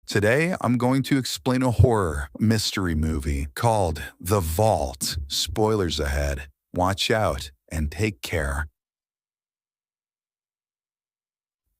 Today, I'm going to explain a horror mystery movie called The Vault. Spoilers ahead. Watch out and take care.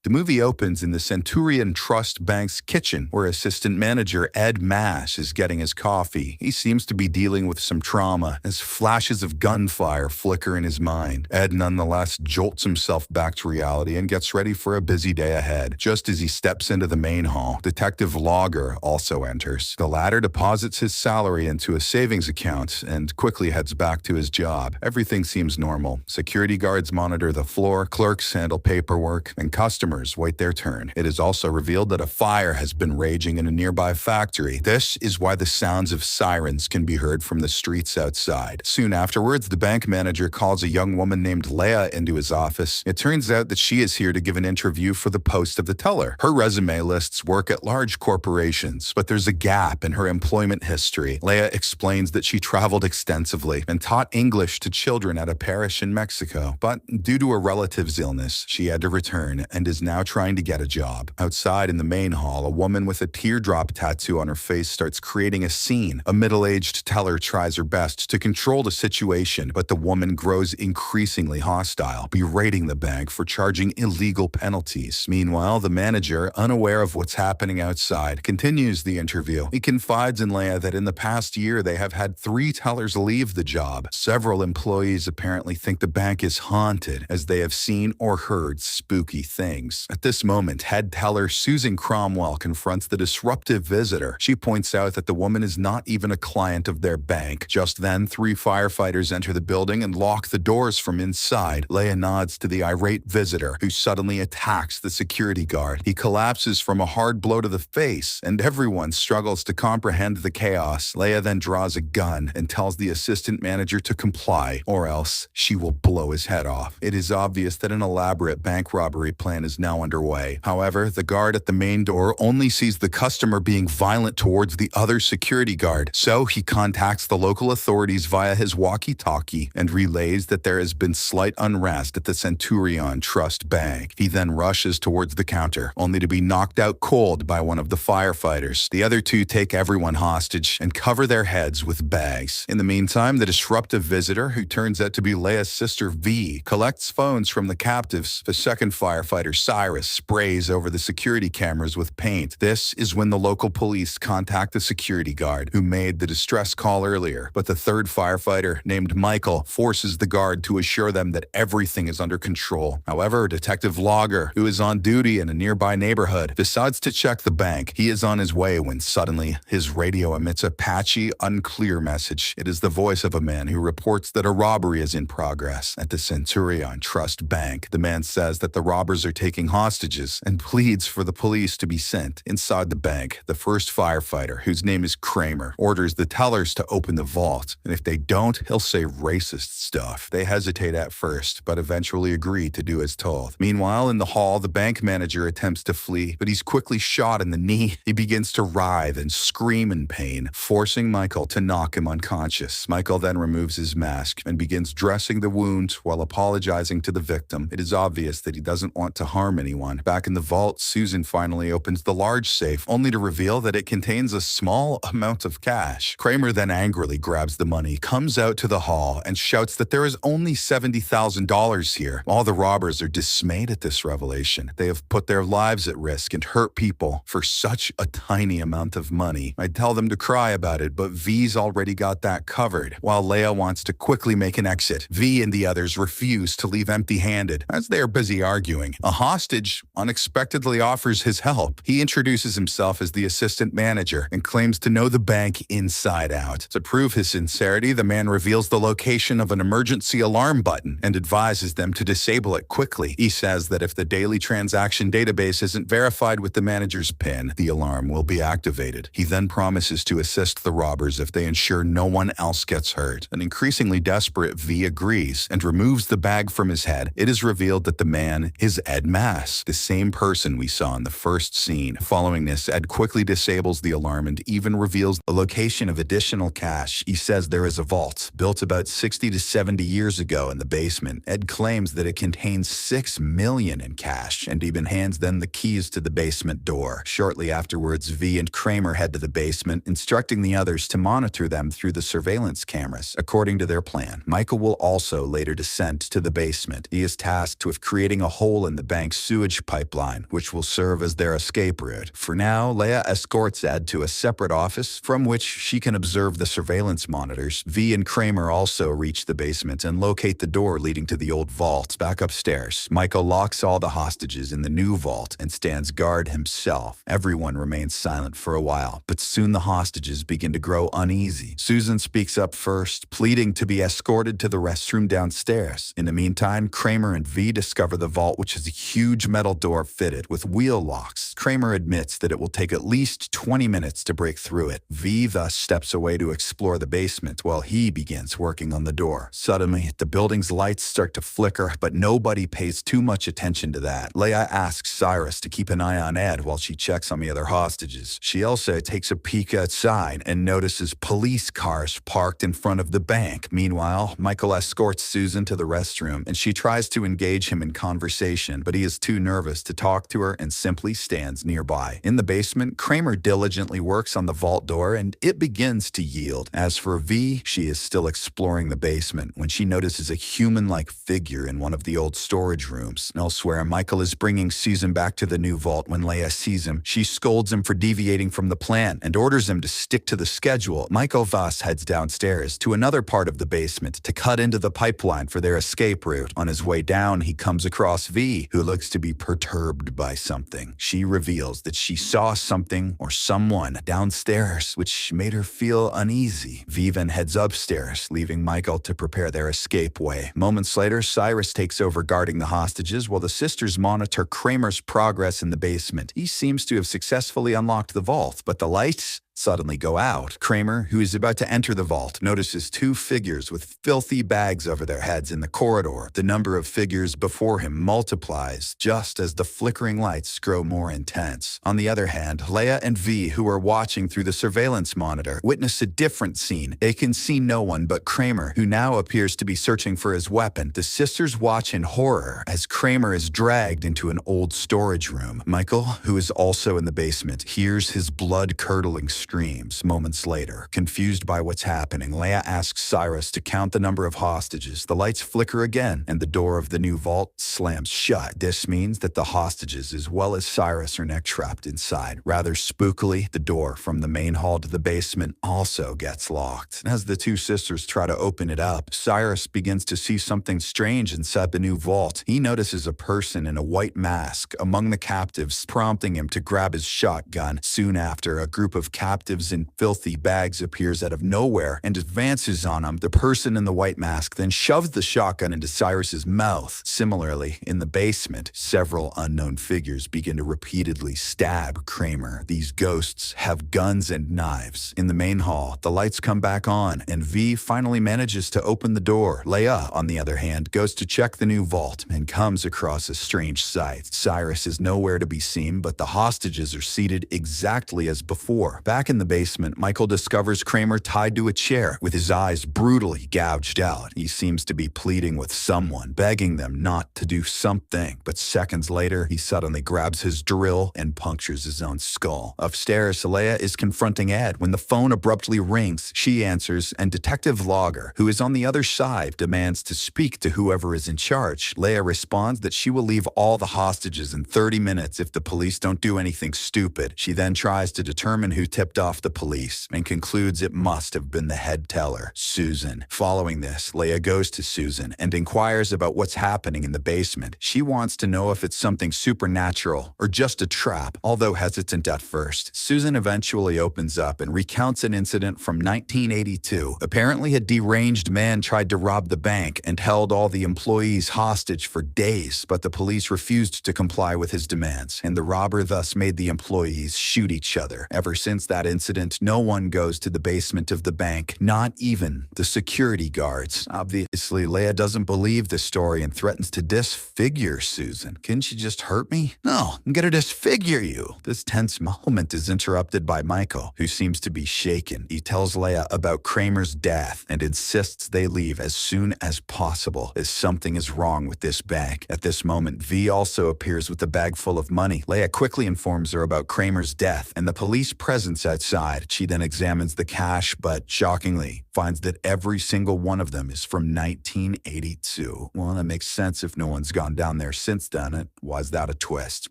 The movie opens in the Centurion Trust Bank's kitchen, where assistant manager Ed Mash is getting his coffee. He seems to be dealing with some trauma as flashes of gunfire flicker in his mind. Ed nonetheless jolts himself back to reality and gets ready for a busy day ahead. Just as he steps into the main hall, Detective Logger also enters. The latter deposits his salary into a savings account and quickly heads back to his job. Everything seems normal. Security guards monitor the floor, clerks handle paperwork, and customers wait their turn. It is also revealed that a fire has been raging in a nearby factory. This is why the sounds of sirens can be heard from the streets outside. Soon afterwards, the bank manager calls a young woman named Leah into his office. It turns out that she is here to give an interview for the post of the teller. Her resume lists work at large corporations, but there's a gap in her employment history. Leah explains that she traveled extensively and taught English to children at a parish in Mexico, but due to a relative's illness, she had to return and is now trying to get a job. Outside in the main hall, a woman with a teardrop tattoo on her face starts creating a scene. A middle-aged teller tries her best to control the situation, but the woman grows increasingly hostile, berating the bank for charging illegal penalties. Meanwhile, the manager, unaware of what's happening outside, continues the interview. He confides in Leah that in the past year they have had 3 tellers leave the job. Several employees apparently think the bank is haunted as they have seen or heard spooky things. At this moment, head teller Susan Cromwell confronts the disruptive visitor. She points out that the woman is not even a client of their bank. Just then, 3 firefighters enter the building and lock the doors from inside. Leah nods to the irate visitor, who suddenly attacks the security guard. He collapses from a hard blow to the face, and everyone struggles to comprehend the chaos. Leah then draws a gun and tells the assistant manager to comply, or else she will blow his head off. It is obvious that an elaborate bank robbery plan is now underway. However, the guard at the main door only sees the customer being violent towards the other security guard, so he contacts the local authorities via his walkie-talkie and relays that there has been slight unrest at the Centurion Trust Bank. He then rushes towards the counter, only to be knocked out cold by one of the firefighters. The other 2 take everyone hostage and cover their heads with bags. In the meantime, the disruptive visitor, who turns out to be Leia's sister V, collects phones from the captives. The second firefighter, Cyrus, sprays over the security cameras with paint. This is when the local police contact the security guard who made the distress call earlier, but the third firefighter, named Michael, forces the guard to assure them that everything is under control. However, Detective Logger, who is on duty in a nearby neighborhood, decides to check the bank. He is on his way when suddenly his radio emits a patchy, unclear message. It is the voice of a man who reports that a robbery is in progress at the Centurion Trust Bank. The man says that the robbers are taking hostages and pleads for the police to be sent. Inside the bank, the first firefighter, whose name is Kramer, orders the tellers to open the vault, and if they don't, he'll say racist stuff. They hesitate at first, but eventually agree to do as told. Meanwhile, in the hall, the bank manager attempts to flee, but he's quickly shot in the knee. He begins to writhe and scream in pain, forcing Michael to knock him unconscious. Michael then removes his mask and begins dressing the wound while apologizing to the victim. It is obvious that he doesn't want to harm anyone. Back in the vault, Susan finally opens the large safe, only to reveal that it contains a small amount of cash. Kramer then angrily grabs the money, comes out to the hall, and shouts that there is only $70,000 here. All the robbers are dismayed at this revelation. They have put their lives at risk and hurt people for such a tiny amount of money. I'd tell them to cry about it, but V's already got that covered. While Leah wants to quickly make an exit, V and the others refuse to leave empty-handed. As they are busy arguing, a hostage unexpectedly offers his help. He introduces himself as the assistant manager and claims to know the bank inside out. To prove his sincerity, the man reveals the location of an emergency alarm button and advises them to disable it quickly. He says that if the daily transaction database isn't verified with the manager's PIN, the alarm will be activated. He then promises to assist the robbers if they ensure no one else gets hurt. An increasingly desperate V agrees and removes the bag from his head. It is revealed that the man is Ed Mack. mask, the same person we saw in the first scene. Following this, Ed quickly disables the alarm and even reveals the location of additional cash. He says there is a vault built about 60 to 70 years ago in the basement. Ed claims that it contains $6 million in cash and even hands them the keys to the basement door. Shortly afterwards, V and Kramer head to the basement, instructing the others to monitor them through the surveillance cameras. According to their plan, Michael will also later descend to the basement. He is tasked with creating a hole in the bank's sewage pipeline, which will serve as their escape route. For now, Leia escorts Ed to a separate office from which she can observe the surveillance monitors. V and Kramer also reach the basement and locate the door leading to the old vault. Back upstairs, Michael locks all the hostages in the new vault and stands guard himself. Everyone remains silent for a while, but soon the hostages begin to grow uneasy. Susan speaks up first, pleading to be escorted to the restroom downstairs. In the meantime, Kramer and V discover the vault, which has a huge metal door fitted with wheel locks. Kramer admits that it will take at least 20 minutes to break through it. V thus steps away to explore the basement while he begins working on the door. Suddenly, the building's lights start to flicker, but nobody pays too much attention to that. Leia asks Cyrus to keep an eye on Ed while she checks on the other hostages. She also takes a peek outside and notices police cars parked in front of the bank. Meanwhile, Michael escorts Susan to the restroom and she tries to engage him in conversation, but he is too nervous to talk to her and simply stands nearby. In the basement, Kramer diligently works on the vault door and it begins to yield. As for V, she is still exploring the basement when she notices a human-like figure in one of the old storage rooms. Elsewhere, Michael is bringing Susan back to the new vault. When Leia sees him, she scolds him for deviating from the plan and orders him to stick to the schedule. Michael thus heads downstairs to another part of the basement to cut into the pipeline for their escape route. On his way down, he comes across V, who looks to be perturbed by something. She reveals that she saw something or someone downstairs, which made her feel uneasy. V then heads upstairs, leaving Michael to prepare their escape way. Moments later, Cyrus takes over guarding the hostages while the sisters monitor Kramer's progress in the basement. He seems to have successfully unlocked the vault, but the lights suddenly go out. Kramer, who is about to enter the vault, notices two figures with filthy bags over their heads in the corridor. The number of figures before him multiplies just as the flickering lights grow more intense. On the other hand, Leia and V, who are watching through the surveillance monitor, witness a different scene. They can see no one but Kramer, who now appears to be searching for his weapon. The sisters watch in horror as Kramer is dragged into an old storage room. Michael, who is also in the basement, hears his blood-curdling screams. Moments later, confused by what's happening, Leia asks Cyrus to count the number of hostages. The lights flicker again, and the door of the new vault slams shut. This means that the hostages, as well as Cyrus, are now trapped inside. Rather spookily, the door from the main hall to the basement also gets locked. As the two sisters try to open it up, Cyrus begins to see something strange inside the new vault. He notices a person in a white mask among the captives, prompting him to grab his shotgun. Soon after, a group of captives in filthy bags appears out of nowhere and advances on him. The person in the white mask then shoves the shotgun into Cyrus's mouth. Similarly, in the basement, several unknown figures begin to repeatedly stab Kramer. These ghosts have guns and knives. In the main hall, the lights come back on, and V finally manages to open the door. Leia, on the other hand, goes to check the new vault and comes across a strange sight. Cyrus is nowhere to be seen, but the hostages are seated exactly as before. Back in the basement, Michael discovers Kramer tied to a chair with his eyes brutally gouged out. He seems to be pleading with someone, begging them not to do something, but seconds later, he suddenly grabs his drill and punctures his own skull. Upstairs, Leia is confronting Ed when the phone abruptly rings. She answers, and Detective Logger, who is on the other side, demands to speak to whoever is in charge. Leia responds that she will leave all the hostages in 30 minutes if the police don't do anything stupid. She then tries to determine who tipped off the police and concludes it must have been the head teller, Susan. Following this, Leia goes to Susan and inquires about what's happening in the basement. She wants to know if it's something supernatural or just a trap, although hesitant at first. Susan eventually opens up and recounts an incident from 1982. Apparently, a deranged man tried to rob the bank and held all the employees hostage for days, but the police refused to comply with his demands, and the robber thus made the employees shoot each other. Ever since that that incident, no one goes to the basement of the bank, not even the security guards. Obviously, Leia doesn't believe the story and threatens to disfigure Susan. Couldn't you just hurt me? No, I'm gonna disfigure you. This tense moment is interrupted by Michael, who seems to be shaken. He tells Leia about Kramer's death and insists they leave as soon as possible, as something is wrong with this bag. At this moment, V also appears with a bag full of money. Leia quickly informs her about Kramer's death and the police presence outside. She then examines the cash, but shockingly finds that every single one of them is from 1982. Well, that makes sense if no one's gone down there since then. Why is that a twist?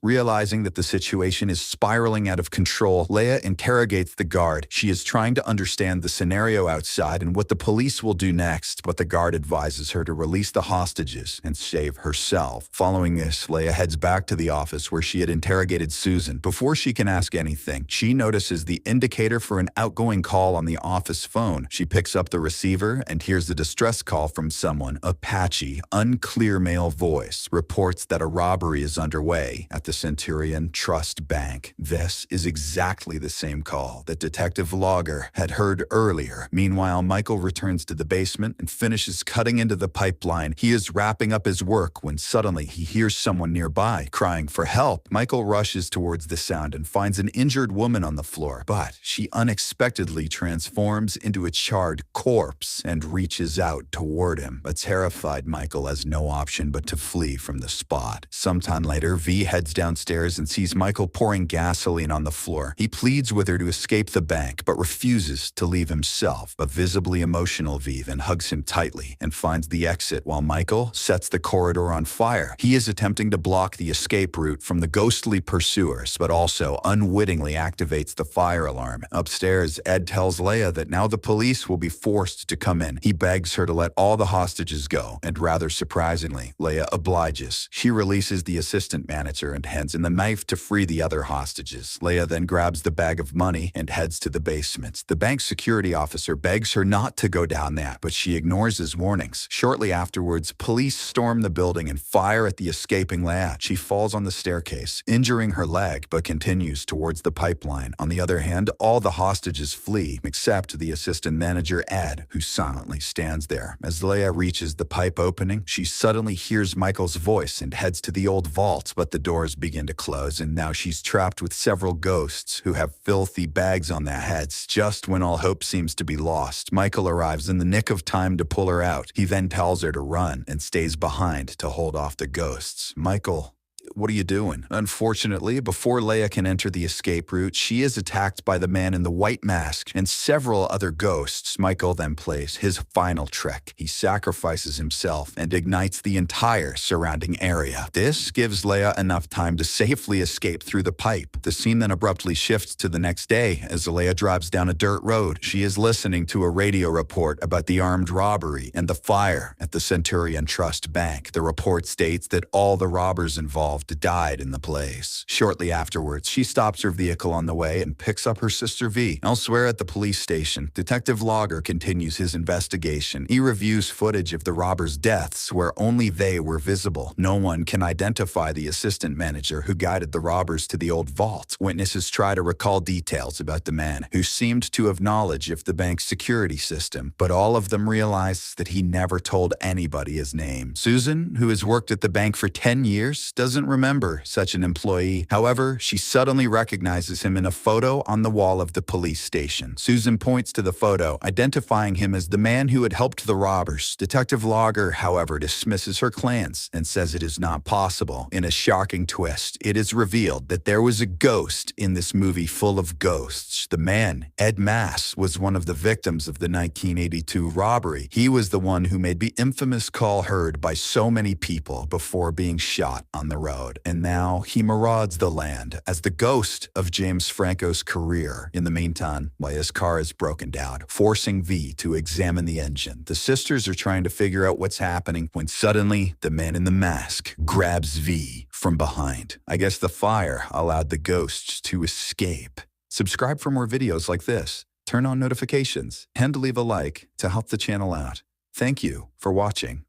Realizing that the situation is spiraling out of control, Leia interrogates the guard. She is trying to understand the scenario outside and what the police will do next, but the guard advises her to release the hostages and save herself. Following this, Leia heads back to the office where she had interrogated Susan. Before she can ask anything, she notices the indicator for an outgoing call on the office phone. She picks up the receiver and hears the distress call from someone. A patchy, unclear male voice reports that a robbery is underway at the Centurion Trust Bank. This is exactly the same call that Detective Logger had heard earlier. Meanwhile, Michael returns to the basement and finishes cutting into the pipeline. He is wrapping up his work when suddenly he hears someone nearby crying for help. Michael rushes towards the sound and finds an injured woman on the floor, but she unexpectedly transforms into a charred corpse and reaches out toward him. A terrified Michael has no option but to flee from the spot. Sometime later, V heads downstairs and sees Michael pouring gasoline on the floor. He pleads with her to escape the bank, but refuses to leave himself. A visibly emotional V then hugs him tightly and finds the exit while Michael sets the corridor on fire. He is attempting to block the escape route from the ghostly pursuers, but also unwittingly activates the fire alarm. Upstairs, Ed tells Leia that now the police will be forced to come in. He begs her to let all the hostages go, and rather surprisingly, Leia obliges. She releases the assistant manager and hands in the knife to free the other hostages. Leia then grabs the bag of money and heads to the basement. The bank security officer begs her not to go down there, but she ignores his warnings. Shortly afterwards, police storm the building and fire at the escaping Leia. She falls on the staircase, injuring her leg, but continues towards the pipeline. On the other hand, all the hostages flee, except the assistant manager, Ed, who silently stands there. As Leia reaches the pipe opening, she suddenly hears Michael's voice and heads to the old vault, but the doors begin to close, and now she's trapped with several ghosts who have filthy bags on their heads. Just when all hope seems to be lost, Michael arrives in the nick of time to pull her out. He then tells her to run and stays behind to hold off the ghosts. Michael, what are you doing? Unfortunately, before Leia can enter the escape route, she is attacked by the man in the white mask and several other ghosts. Michael then plays his final trick. He sacrifices himself and ignites the entire surrounding area. This gives Leia enough time to safely escape through the pipe. The scene then abruptly shifts to the next day as Leia drives down a dirt road. She is listening to a radio report about the armed robbery and the fire at the Centurion Trust Bank. The report states that all the robbers involved died in the place. Shortly afterwards, she stops her vehicle on the way and picks up her sister V. Elsewhere at the police station, Detective Logger continues his investigation. He reviews footage of the robbers' deaths where only they were visible. No one can identify the assistant manager who guided the robbers to the old vault. Witnesses try to recall details about the man who seemed to have knowledge of the bank's security system, but all of them realize that he never told anybody his name. Susan, who has worked at the bank for 10 years, doesn't remember such an employee. However, she suddenly recognizes him in a photo on the wall of the police station. Susan points to the photo, identifying him as the man who had helped the robbers. Detective Logger, however, dismisses her claims and says it is not possible. In a shocking twist, it is revealed that there was a ghost in this movie full of ghosts. The man, Ed Mass, was one of the victims of the 1982 robbery. He was the one who made the infamous call heard by so many people before being shot on the road. And now he marauds the land as the ghost of James Franco's career. In the meantime, while his car is broken down, forcing V to examine the engine. The sisters are trying to figure out what's happening when suddenly the man in the mask grabs V from behind. I guess the fire allowed the ghosts to escape. Subscribe for more videos like this. Turn on notifications and leave a like to help the channel out. Thank you for watching.